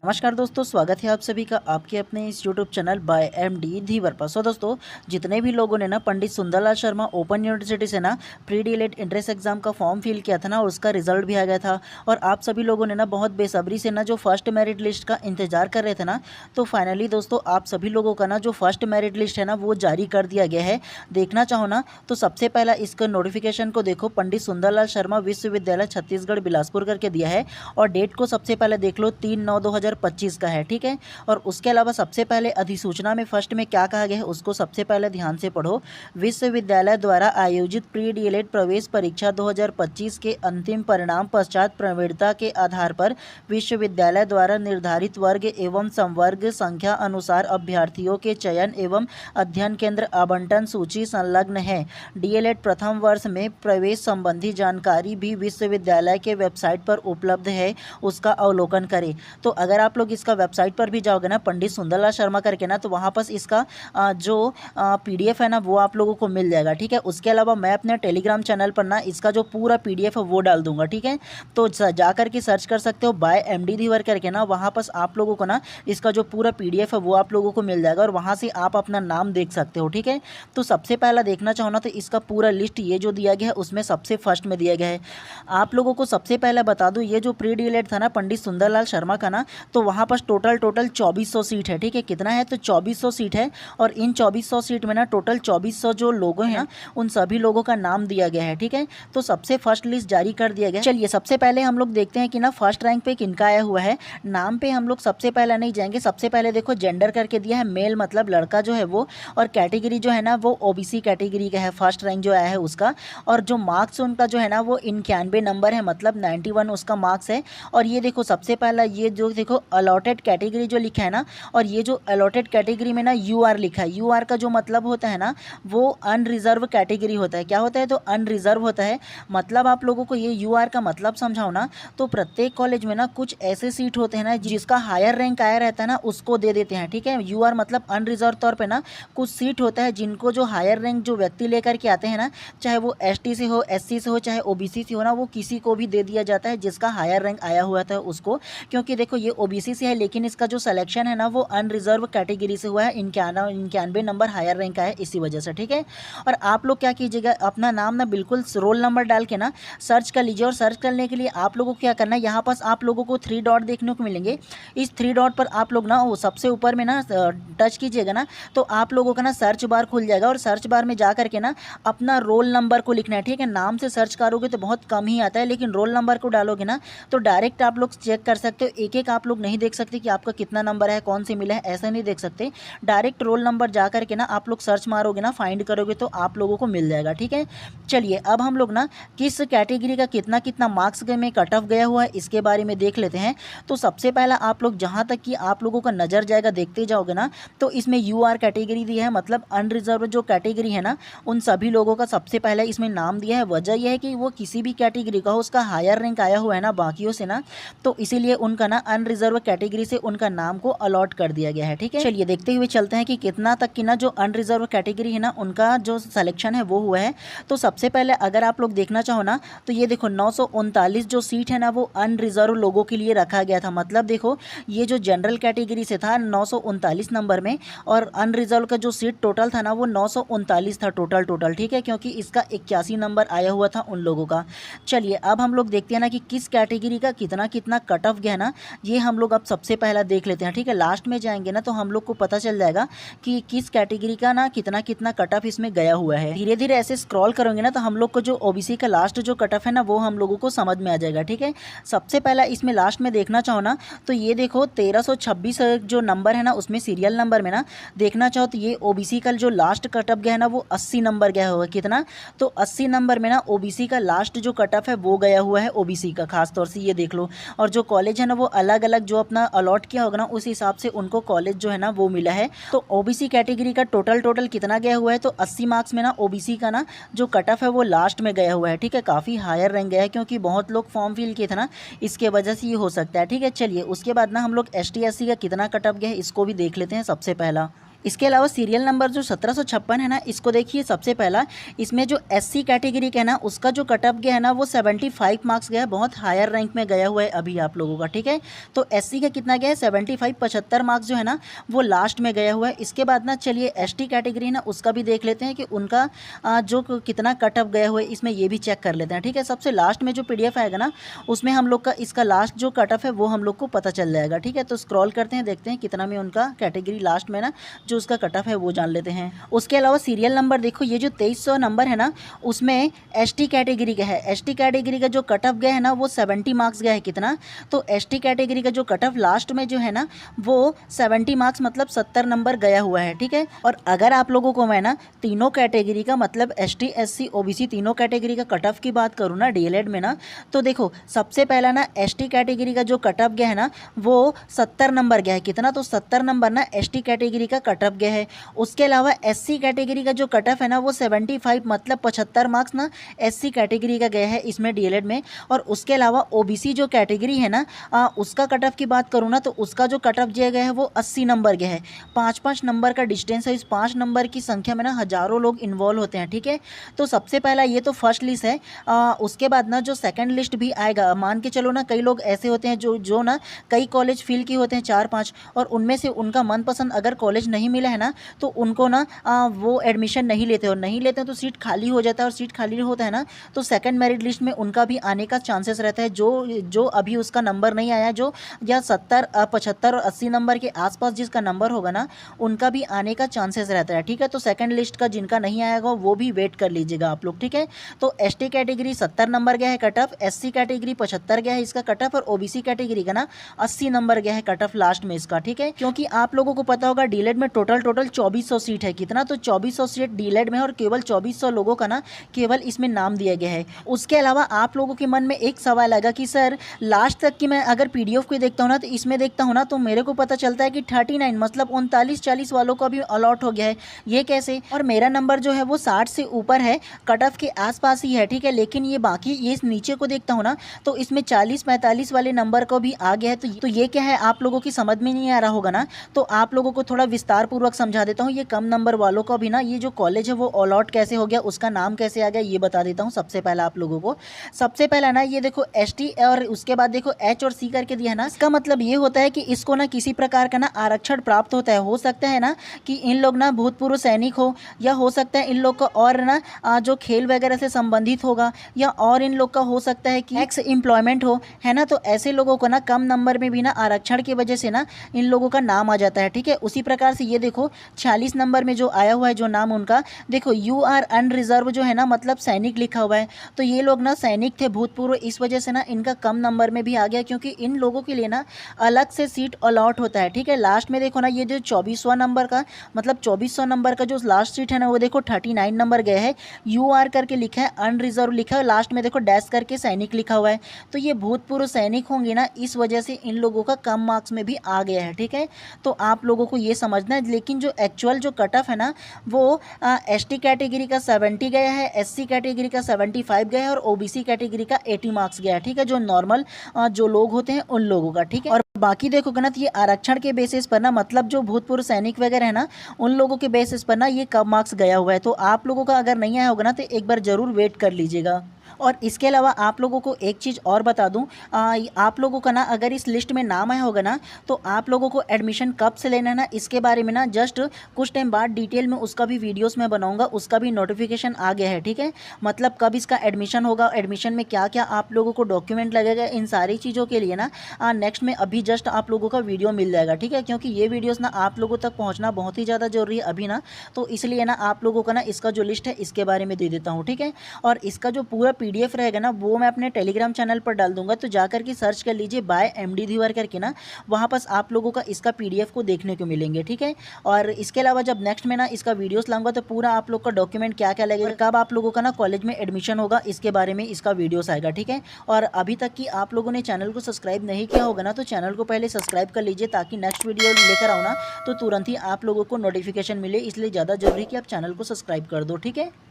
नमस्कार दोस्तों, स्वागत है आप सभी का आपके अपने इस यूट्यूब चैनल बाय एमडी धीवर पर। सो दोस्तों, जितने भी लोगों ने ना पंडित सुंदरलाल शर्मा ओपन यूनिवर्सिटी से ना प्री डीएलएड एंट्रेंस एग्जाम का फॉर्म फिल किया था ना, और उसका रिजल्ट भी आ गया था। और आप सभी लोगों ने ना बहुत बेसब्री से ना जो फर्स्ट मेरिट लिस्ट का इंतजार कर रहे थे ना, तो फाइनली दोस्तों आप सभी लोगों का ना जो फर्स्ट मेरिट लिस्ट है ना वो जारी कर दिया गया है। देखना चाहो ना तो सबसे पहला इसका नोटिफिकेशन को देखो, पंडित सुंदरलाल शर्मा विश्वविद्यालय छत्तीसगढ़ बिलासपुर करके दिया है। और डेट को सबसे पहले देख लो, 3/9/2025 का है, ठीक है। और उसके अलावा सबसे पहले अधिसूचना में फर्स्ट में क्या कहा गया है उसको सबसे पहले ध्यान से पढ़ो। विश्वविद्यालय द्वारा आयोजित प्री डीएलएड प्रवेश परीक्षा 2025 के अंतिम परिणाम पश्चात प्रवीणता के आधार पर विश्वविद्यालय द्वारा निर्धारित वर्ग एवं संवर्ग संख्या अनुसार अभ्यर्थियों के चयन एवं अध्ययन केंद्र आवंटन सूची संलग्न है। डीएलएड प्रथम वर्ष में प्रवेश संबंधी जानकारी भी विश्वविद्यालय के वेबसाइट पर उपलब्ध है, उसका अवलोकन करें। तो अगर आप लोग इसका वेबसाइट पर भी जाओगे ना, पंडित सुंदरलाल शर्मा करके ना, तो वहाँ पर इसका जो पीडीएफ है ना वो आप लोगों को मिल जाएगा, ठीक है। उसके अलावा मैं अपने टेलीग्राम चैनल पर ना इसका जो पूरा पीडीएफ है वो डाल दूंगा, ठीक है। तो जा करके सर्च कर सकते हो बाय एमडी धीवर करके ना, वहाँ पर आप लोगों को ना इसका जो पूरा पीडीएफ है वो आप लोगों को मिल जाएगा, और वहाँ से आप अपना नाम देख सकते हो, ठीक है। तो सबसे पहला देखना चाहो ना तो इसका पूरा लिस्ट ये जो दिया गया है उसमें सबसे फर्स्ट में दिया गया है। आप लोगों को सबसे पहले बता दूं, ये जो प्री डीएलएड था ना पंडित सुंदरलाल शर्मा का ना, तो वहाँ पर टोटल 2400 सीट है, ठीक है। कितना है तो 2400 सीट है। और इन 2400 सीट में ना टोटल 2400 जो लोगों हैं उन सभी लोगों का नाम दिया गया है, ठीक है। तो सबसे फर्स्ट लिस्ट जारी कर दिया गया। चलिए सबसे पहले हम लोग देखते हैं कि ना फर्स्ट रैंक पे किनका आया हुआ है। नाम पे हम लोग सबसे पहले नहीं जाएंगे, सबसे पहले देखो जेंडर करके दिया है, मेल मतलब लड़का जो है वो, और कैटेगरी जो है ना वो ओबीसी कैटेगरी का है, फर्स्ट रैंक जो आया है उसका। और जो मार्क्स उनका जो है ना वो 91 नंबर है, मतलब 91 उसका मार्क्स है। और ये देखो सबसे पहला ये जो देखो अलॉटेड कैटेगरी जो लिखा है ना, और ये जो अलॉटेड कैटेगरी में ना यूआर लिखा है, यूआर का जो मतलब होता है ना वो अनरिजर्व कैटेगरी होता है। क्या होता है तो अनरिजर्व होता है। मतलब आप लोगों को ये यूआर का मतलब समझाओ ना, तो प्रत्येक कॉलेज में ना कुछ ऐसे सीट होते हैं ना जिसका हायर रैंक आया रहता है ना उसको दे देते हैं, ठीक है। यूआर मतलब अनरिजर्व तौर पे ना कुछ सीट होता है जिनको जो हायर रैंक जो व्यक्ति लेकर के आते हैं ना, चाहे वो एसटी से हो, एससी से हो, चाहे ओबीसी से हो ना, वो किसी को भी दे दिया जाता है जिसका हायर रैंक आया हुआ था उसको। क्योंकि देखो ये ओबीसी से है लेकिन इसका जो सिलेक्शन है ना वो अनरिजर्व कैटेगरी से हुआ है, 91 नंबर हायर रैंक का है इसी वजह से, ठीक है। और आप लोग क्या कीजिएगा, अपना नाम ना बिल्कुल रोल नंबर डाल के ना सर्च कर लीजिए। और सर्च करने के लिए आप लोगों को क्या करना है, यहाँ पास आप लोगों को 3 डॉट देखने को मिलेंगे। इस 3 डॉट पर आप लोग ना वो सबसे ऊपर में ना टच कीजिएगा ना, तो आप लोगों का ना सर्च बार खुल जाएगा। और सर्च बार में जा करके ना अपना रोल नंबर को लिखना है, ठीक है। नाम से सर्च करोगे तो बहुत कम ही आता है, लेकिन रोल नंबर को डालोगे ना तो डायरेक्ट आप लोग चेक कर सकते हो। एक एक आप लोग नहीं देख सकते कि आपका कितना नंबर है, कौन से मिला है, ऐसा नहीं देख सकते। डायरेक्ट रोल नंबर जा करके ना आप लोग सर्च मारोगे ना, फाइंड करोगे तो आप लोगों को मिल जाएगा, ठीक है। चलिए अब हम लोग ना किस कैटेगरी का कितना कितना मार्क्स में कट ऑफ गया हुआ है इसके बारे में देख लेते हैं। तो सबसे पहला आप लोग जहाँ तक कि आप लोगों का नज़र जाएगा देखते जाओगे ना, तो इसमें यूआर कैटेगरी दी है, मतलब अनरिजर्व जो कैटेगरी है ना उन सभी लोगों का सबसे पहले इसमें नाम दिया है। वजह यह है कि वो किसी भी कैटेगरी का हो उसका हायर रैंक आया हुआ है ना बाकियों से ना, तो इसीलिए उनका ना अनरिजर्व कैटेगरी से उनका नाम को अलॉट कर दिया गया है, ठीक है। चलिए देखते हुए चलते हैं कि कितना तक की ना जो अनरिजर्व कैटेगरी है ना उनका जो सिलेक्शन है वो हुआ है। तो सबसे पहले अगर आप लोग देखना चाहो ना तो ये देखो 939 जो सीट है ना वो अनरिजर्व लोगों के लिए रखा गया था। मतलब देखो ये जो जनरल कैटेगरी से था 939 नंबर में, और अनरिजर्व का जो सीट टोटल था ना वो 939 था टोटल, ठीक है, क्योंकि इसका 81 नंबर आया हुआ था उन लोगों का। चलिए अब हम लोग देखते हैं ना कि किस कैटेगरी का कितना कितना कट ऑफ गया ना, ये हम लोग अब सबसे पहला देख लेते हैं, ठीक है। लास्ट में जाएंगे ना तो हम लोग को पता चल जाएगा कि किस कैटेगरी का ना कितना कितना कट ऑफ इसमें गया हुआ है। धीरे धीरे ऐसे स्क्रॉल करोगे ना तो हम लोग को जो ओबीसी का लास्ट जो कट ऑफ है ना वो हम लोगों को समझ में आ जाएगा, ठीक है। सबसे पहला इसमें लास्ट में देखना चाहो ना तो ये देखो 1326 जो नंबर है ना उसमें सीरियल नंबर में ना देखना चाहो तो ये ओबीसी का जो लास्ट कट ऑफ गया है ना वो 80 नंबर गया हुआ है। कितना तो 80 नंबर में ना ओबीसी का लास्ट जो कट ऑफ है वो गया हुआ है ओबीसी का, खास तौर से ये देख लो। और जो कॉलेज है ना वो अलग अलग जो अपना अलॉट किया होगा ना उस हिसाब से उनको कॉलेज जो है ना वो मिला है। तो ओबीसी कैटेगरी का टोटल कितना गया हुआ है तो 80 मार्क्स में ना ओबीसी का ना जो कट ऑफ है वो लास्ट में गया हुआ है, ठीक है। काफ़ी हायर रैंक गया है क्योंकि बहुत लोग फॉर्म फिल किए थे ना, इसके वजह से ये हो सकता है, ठीक है। चलिए उसके बाद ना हम लोग एसटी एससी का कितना कट ऑफ गया है इसको भी देख लेते हैं सबसे पहला। इसके अलावा सीरियल नंबर जो 1756 है ना, इसको देखिए सबसे पहला, इसमें जो एससी कैटेगरी का है ना, उसका जो कट ऑफ गया है ना वो 75 मार्क्स गया है, बहुत हायर रैंक में गया हुआ है अभी आप लोगों का, ठीक है। तो एससी का कितना गया है 75, 75 मार्क्स जो है ना वो लास्ट में गया हुआ है। इसके बाद ना चलिए एसटी कैटेगरी है ना, उसका भी देख लेते हैं कि उनका जो कितना कट ऑफ गया हुआ है, इसमें ये भी चेक कर लेते हैं, ठीक है। सबसे लास्ट में जो पीडीएफ आएगा ना, उसमें हम लोग का इसका लास्ट जो कट ऑफ है वो हम लोग को पता चल जाएगा, ठीक है। तो स्क्रॉल करते हैं, देखते हैं कितना में उनका कैटेगरी लास्ट में ना जो उसका कट ऑफ है वो जान लेते हैं। उसके अलावा सीरियल नंबर देखो, ये जो 2300 नंबर है ना, उसमें एसटी कैटेगरी का है। एसटी कैटेगरी का जो कट ऑफ गया है ना वो 70 मार्क्स गया है, कितना, तो एसटी कैटेगरी का जो कट ऑफ लास्ट में जो है ना वो 70 मार्क्स मतलब 70 नंबर गया हुआ है, ठीक है। और अगर आप लोगों को मैं ना तीनों कैटेगरी का मतलब एसटी एससी ओबीसी तीनों कैटेगरी का कट ऑफ की बात करूँ ना डीएलएड में ना, तो देखो सबसे पहला ना एसटी कैटेगरी का जो कट ऑफ गया है ना वो 70 नंबर गया है, कितना, तो 70 नंबर ना एसटी कैटेगरी का कट ऑफ गया है। उसके अलावा एससी कैटेगरी का जो कट ऑफ है ना वो 75 मतलब 75 मार्क्स ना एससी कैटेगरी का गया है इसमें डीएलएड में। और उसके अलावा ओबीसी जो कैटेगरी है ना उसका कट ऑफ की बात करूँ ना, तो उसका जो कट ऑफ दिया गया है वो 80 नंबर गया है। 5-5 नंबर का डिस्टेंस है, इस 5 नंबर की संख्या में ना हजारों लोग इन्वॉल्व होते हैं, ठीक है। तो सबसे पहला ये तो फर्स्ट लिस्ट है। उसके बाद ना जो सेकंड लिस्ट भी आएगा, मान के चलो ना कई लोग ऐसे होते हैं जो ना कई कॉलेज फिल किए होते हैं 4-5, और उनमें से उनका मनपसंद अगर कॉलेज नहीं मिला है ना तो उनको ना वो एडमिशन नहीं लेते, और नहीं लेते हैं तो सीट खाली हो जाता है, और सीट खाली होता है ना तो सेकंड मेरिट लिस्ट में उनका भी आने का चांसेस रहता है। जो अभी उसका नंबर नहीं आया, जो या 70 75 और 80 नंबर के आसपास जिसका नंबर होगा ना उनका भी आने का चांसेस रहता है, ठीक है। तो सेकंड लिस्ट का जिनका नहीं आएगा वो भी वेट कर लीजिएगा आप लोग, ठीक है। तो एसटी कैटेगरी 70 नंबर गया है कट ऑफ, एससी कैटेगरी 75 गया है इसका कट ऑफ, और ओबीसी कैटेगरी का ना 80 नंबर गया है कट ऑफ लास्ट में इसका, ठीक है। क्योंकि आप लोगों को पता होगा डीएलएड में टोटल 2400 सीट है, कितना, तो 2400 सीट डीएलएड में, और केवल 2400 लोगों का ना केवल इसमें नाम दिया गया है। उसके अलावा आप लोगों के मन में एक सवाल आएगा कि सर लास्ट तक की मैं अगर पीडीएफ को देखता हूँ ना, तो इसमें देखता हूँ ना तो मेरे को पता चलता है कि 39 मतलब 39-40 वालों को अभी अलॉट हो गया है, ये कैसे, और मेरा नंबर जो है वो 60 से ऊपर है, कट ऑफ के आसपास ही है, ठीक है। लेकिन ये बाकी ये नीचे को देखता हूँ ना तो इसमें 40-45 वाले नंबर को भी आ गया है। तो ये क्या है आप लोगों की समझ में नहीं आ रहा होगा ना, तो आप लोगों को थोड़ा विस्तार पूर्वक समझा देता हूँ। ये कम नंबर वालों को भी ना ये जो कॉलेज है वो अलॉट कैसे हो गया, उसका नाम कैसे आ गया, ये बता देता हूँ। सबसे पहला आप लोगों को सबसे पहला ना ये देखो एसटी, और उसके बाद देखो एच और सी करके दिया है ना, इसका मतलब ये होता है कि इसको ना किसी प्रकार का ना आरक्षण प्राप्त होता है। हो सकता है ना कि इन लोग ना भूतपूर्व सैनिक हो, या हो सकता है इन लोग का और ना जो खेल वगैरह से संबंधित होगा, या और इन लोग का हो सकता है कि एक्स एम्प्लॉयमेंट हो, है ना। तो ऐसे लोगों को ना कम नंबर में भी ना आरक्षण की वजह से ना इन लोगों का नाम आ जाता है, ठीक है। उसी प्रकार से ये देखो 46 नंबर में जो आया हुआ है जो नाम उनका, देखो यू आर अनरिजर्व जो है ना मतलब सैनिक लिखा हुआ है, तो ये लोग ना सैनिक थे भूतपूर्व, इस वजह से ना इनका कम नंबर में भी आ गया, क्योंकि इन लोगों के लिए ना अलग से सीट अलॉट होता है, ठीक है। लास्ट में देखो ना ये जो 24वां नंबर का मतलब 2400 नंबर का जो लास्ट सीट है ना वो देखो 39 नंबर गया है, यू आर करके लिखा है, अनरिजर्व लिखा है, लास्ट में देखो डैश करके सैनिक लिखा हुआ है। तो ये भूतपूर्व सैनिक होंगे ना, इस वजह से इन लोगों का कम मार्क्स में भी आ गया है, ठीक है। तो आप लोगों को ये समझना है। लेकिन जो एक्चुअल जो कट ऑफ है ना वो एसटी कैटेगरी का 70 गया है, एससी कैटेगरी का 75 गया है, और ओबीसी कैटेगरी का 80 मार्क्स गया है, ठीक है। जो नॉर्मल जो लोग होते हैं उन लोगों का, ठीक है। और बाकी देखोगे ना तो ये आरक्षण के बेसिस पर ना मतलब जो भूतपूर्व सैनिक वगैरह है ना उन लोगों के बेसिस पर ना ये कम मार्क्स गया हुआ है। तो आप लोगों का अगर नहीं आया होगा ना तो एक बार ज़रूर वेट कर लीजिएगा। और इसके अलावा आप लोगों को एक चीज़ और बता दूं, आप लोगों का ना अगर इस लिस्ट में नाम आया होगा ना तो आप लोगों को एडमिशन कब से लेना है ना इसके बारे में ना जस्ट कुछ टाइम बाद डिटेल में उसका भी वीडियोस मैं बनाऊंगा, उसका भी नोटिफिकेशन आ गया है, ठीक है। मतलब कब इसका एडमिशन होगा, एडमिशन में क्या क्या आप लोगों को डॉक्यूमेंट लगेगा, इन सारी चीज़ों के लिए ना नेक्स्ट में अभी जस्ट आप लोगों का वीडियो मिल जाएगा, ठीक है। क्योंकि ये वीडियोज़ ना आप लोगों तक पहुँचना बहुत ही ज़्यादा जरूरी है अभी ना, तो इसलिए ना आप लोगों का ना इसका जो लिस्ट है इसके बारे में दे देता हूँ, ठीक है। और इसका जो पूरा पीडीएफ रहेगा ना वो मैं अपने टेलीग्राम चैनल पर डाल दूंगा, तो जाकर के सर्च कर लीजिए बाय एमडी धीवर करके ना, वहाँ पर आप लोगों का इसका पीडीएफ को देखने को मिलेंगे, ठीक है। और इसके अलावा जब नेक्स्ट में ना इसका वीडियोस लाऊंगा तो पूरा आप लोग का डॉक्यूमेंट क्या क्या लगेगा, कब आप लोगों का ना कॉलेज में एडमिशन होगा, इसके बारे में इसका वीडियोस आएगा, ठीक है। और अभी तक कि आप लोगों ने चैनल को सब्सक्राइब नहीं किया होगा ना तो चैनल को पहले सब्सक्राइब कर लीजिए, ताकि नेक्स्ट वीडियो लेकर आओ ना तो तुरंत ही आप लोगों को नोटिफिकेशन मिले, इसलिए ज़्यादा जरूरी कि आप चैनल को सब्सक्राइब कर दो, ठीक है।